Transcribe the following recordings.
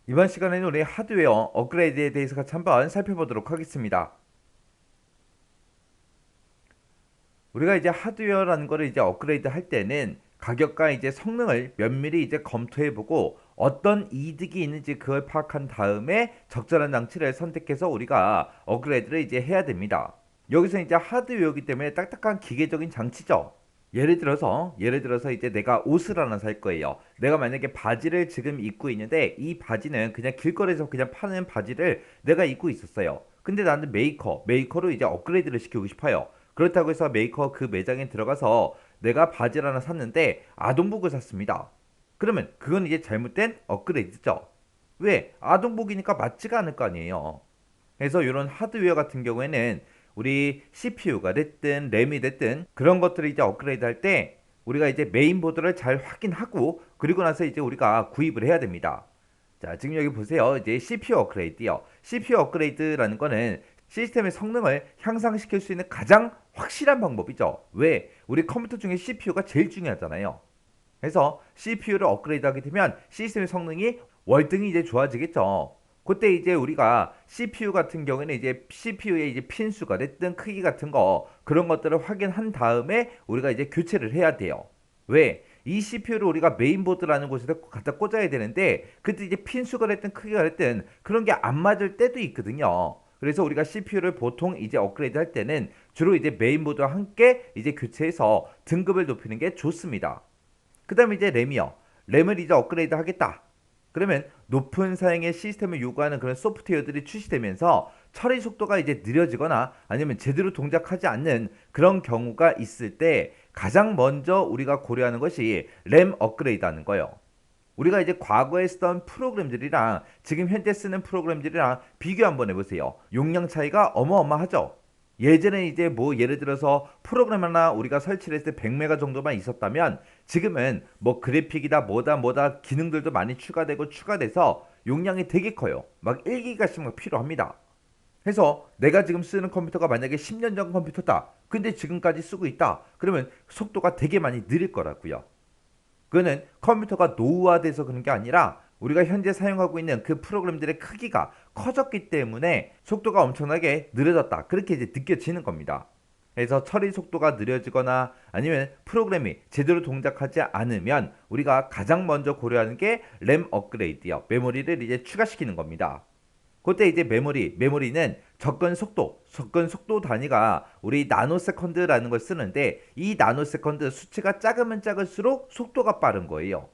이번 시간에는 우리 하드웨어 업그레이드에 대해서 같이 한번 살펴보도록 하겠습니다. 우리가 이제 하드웨어라는 거를 이제 업그레이드 할 때는 가격과 이제 성능을 면밀히 이제 검토해보고 어떤 이득이 있는지 그걸 파악한 다음에 적절한 장치를 선택해서 우리가 업그레이드를 이제 해야 됩니다. 여기서 이제 하드웨어이기 때문에 딱딱한 기계적인 장치죠. 예를 들어서 이제 내가 옷을 하나 살 거예요. 내가 만약에 바지를 지금 입고 있는데 이 바지는 그냥 길거리에서 그냥 파는 바지를 내가 입고 있었어요. 근데 나는 메이커로 이제 업그레이드를 시키고 싶어요. 그렇다고 해서 메이커 그 매장에 들어가서 내가 바지를 하나 샀는데 아동복을 샀습니다. 그러면 그건 이제 잘못된 업그레이드죠. 왜? 아동복이니까 맞지가 않을 거 아니에요. 그래서 이런 하드웨어 같은 경우에는 우리 CPU가 됐든 램이 됐든 그런 것들을 이제 업그레이드 할 때 우리가 이제 메인보드를 잘 확인하고 그리고 나서 이제 우리가 구입을 해야 됩니다. 자, 지금 여기 보세요. 이제 CPU 업그레이드요. CPU 업그레이드라는 거는 시스템의 성능을 향상시킬 수 있는 가장 확실한 방법이죠. 왜? 우리 컴퓨터 중에 CPU가 제일 중요하잖아요. 그래서 CPU를 업그레이드 하게 되면 시스템의 성능이 월등히 이제 좋아지겠죠. 그때 이제 우리가 CPU 같은 경우에는 이제 CPU의 이제 핀수가 됐든 크기 같은 거 그런 것들을 확인한 다음에 우리가 이제 교체를 해야 돼요. 왜? 이 CPU를 우리가 메인보드라는 곳에다 갖다 꽂아야 되는데 그때 이제 핀수가 됐든 크기가 됐든 그런 게 안 맞을 때도 있거든요. 그래서 우리가 CPU를 보통 이제 업그레이드 할 때는 주로 이제 메인보드와 함께 이제 교체해서 등급을 높이는 게 좋습니다. 그 다음에 이제 램이요. 램을 이제 업그레이드 하겠다. 그러면 높은 사양의 시스템을 요구하는 그런 소프트웨어들이 출시되면서 처리 속도가 이제 느려지거나 아니면 제대로 동작하지 않는 그런 경우가 있을 때 가장 먼저 우리가 고려하는 것이 램 업그레이드 하는 거예요. 우리가 이제 과거에 쓰던 프로그램들이랑 지금 현재 쓰는 프로그램들이랑 비교 한번 해보세요. 용량 차이가 어마어마하죠. 예전에 이제 뭐 예를 들어서 프로그램 하나 우리가 설치를 했을 때 100메가 정도만 있었다면 지금은 뭐 그래픽이다 뭐다 기능들도 많이 추가되고 추가돼서 용량이 되게 커요. 막 1기가씩 막 필요합니다. 그래서 내가 지금 쓰는 컴퓨터가 만약에 10년 전 컴퓨터다. 근데 지금까지 쓰고 있다. 그러면 속도가 되게 많이 느릴 거라고요. 그거는 컴퓨터가 노후화돼서 그런 게 아니라 우리가 현재 사용하고 있는 그 프로그램들의 크기가 커졌기 때문에 속도가 엄청나게 느려졌다. 그렇게 이제 느껴지는 겁니다. 그래서 처리 속도가 느려지거나 아니면 프로그램이 제대로 동작하지 않으면 우리가 가장 먼저 고려하는 게 램 업그레이드요. 메모리를 이제 추가시키는 겁니다. 그때 이제 메모리는 접근 속도 단위가 우리 나노세컨드라는 걸 쓰는데 이 나노세컨드 수치가 작으면 작을수록 속도가 빠른 거예요.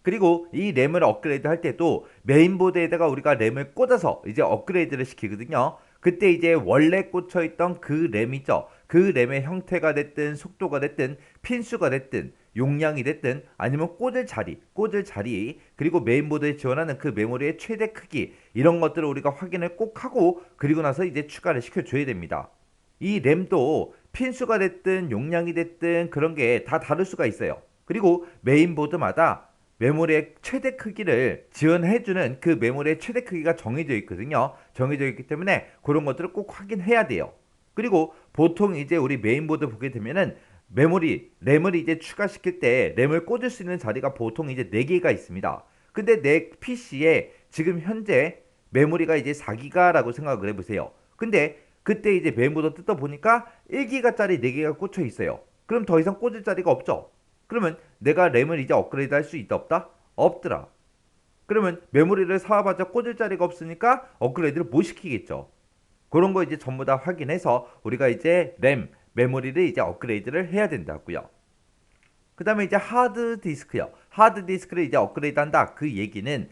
그리고 이 램을 업그레이드 할 때도 메인보드에다가 우리가 램을 꽂아서 이제 업그레이드를 시키거든요. 그때 이제 원래 꽂혀 있던 그 램이죠. 그 램의 형태가 됐든 속도가 됐든 핀수가 됐든 용량이 됐든 아니면 꽂을 자리 그리고 메인보드에 지원하는 그 메모리의 최대 크기 이런 것들을 우리가 확인을 꼭 하고 그리고 나서 이제 추가를 시켜줘야 됩니다. 이 램도 핀수가 됐든 용량이 됐든 그런 게 다 다를 수가 있어요. 그리고 메인보드마다 메모리의 최대 크기를 지원해주는 그 메모리의 최대 크기가 정해져 있거든요. 정해져 있기 때문에 그런 것들을 꼭 확인해야 돼요. 그리고 보통 이제 우리 메인보드 보게 되면은 램을 이제 추가시킬 때 램을 꽂을 수 있는 자리가 보통 이제 4개가 있습니다. 근데 내 PC에 지금 현재 메모리가 이제 4기가라고 생각을 해보세요. 근데 그때 이제 메인보드 뜯어 보니까 1기가짜리 4개가 꽂혀 있어요. 그럼 더 이상 꽂을 자리가 없죠. 그러면 내가 램을 이제 업그레이드 할 수 있다 없다? 없더라. 그러면 메모리를 사와봤자 꽂을 자리가 없으니까 업그레이드를 못 시키겠죠. 그런 거 이제 전부 다 확인해서 우리가 이제 메모리를 이제 업그레이드를 해야 된다고요. 그 다음에 이제 하드디스크요. 하드디스크를 이제 업그레이드 한다. 그 얘기는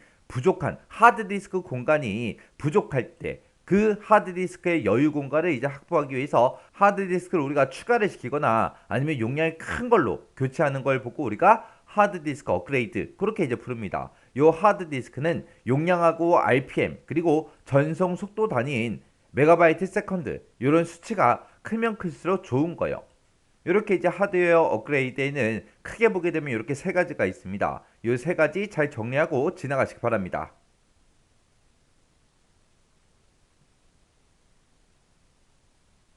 하드디스크 공간이 부족할 때 그 하드디스크의 여유 공간을 이제 확보하기 위해서 하드디스크를 우리가 추가를 시키거나 아니면 용량이 큰 걸로 교체하는 걸 보고 우리가 하드디스크 업그레이드 그렇게 이제 부릅니다. 이 하드디스크는 용량하고 RPM 그리고 전송 속도 단위인 메가바이트 세컨드 이런 수치가 크면 클수록 좋은 거예요. 이렇게 이제 하드웨어 업그레이드에는 크게 보게 되면 이렇게 세 가지가 있습니다. 이 세 가지 잘 정리하고 지나가시기 바랍니다.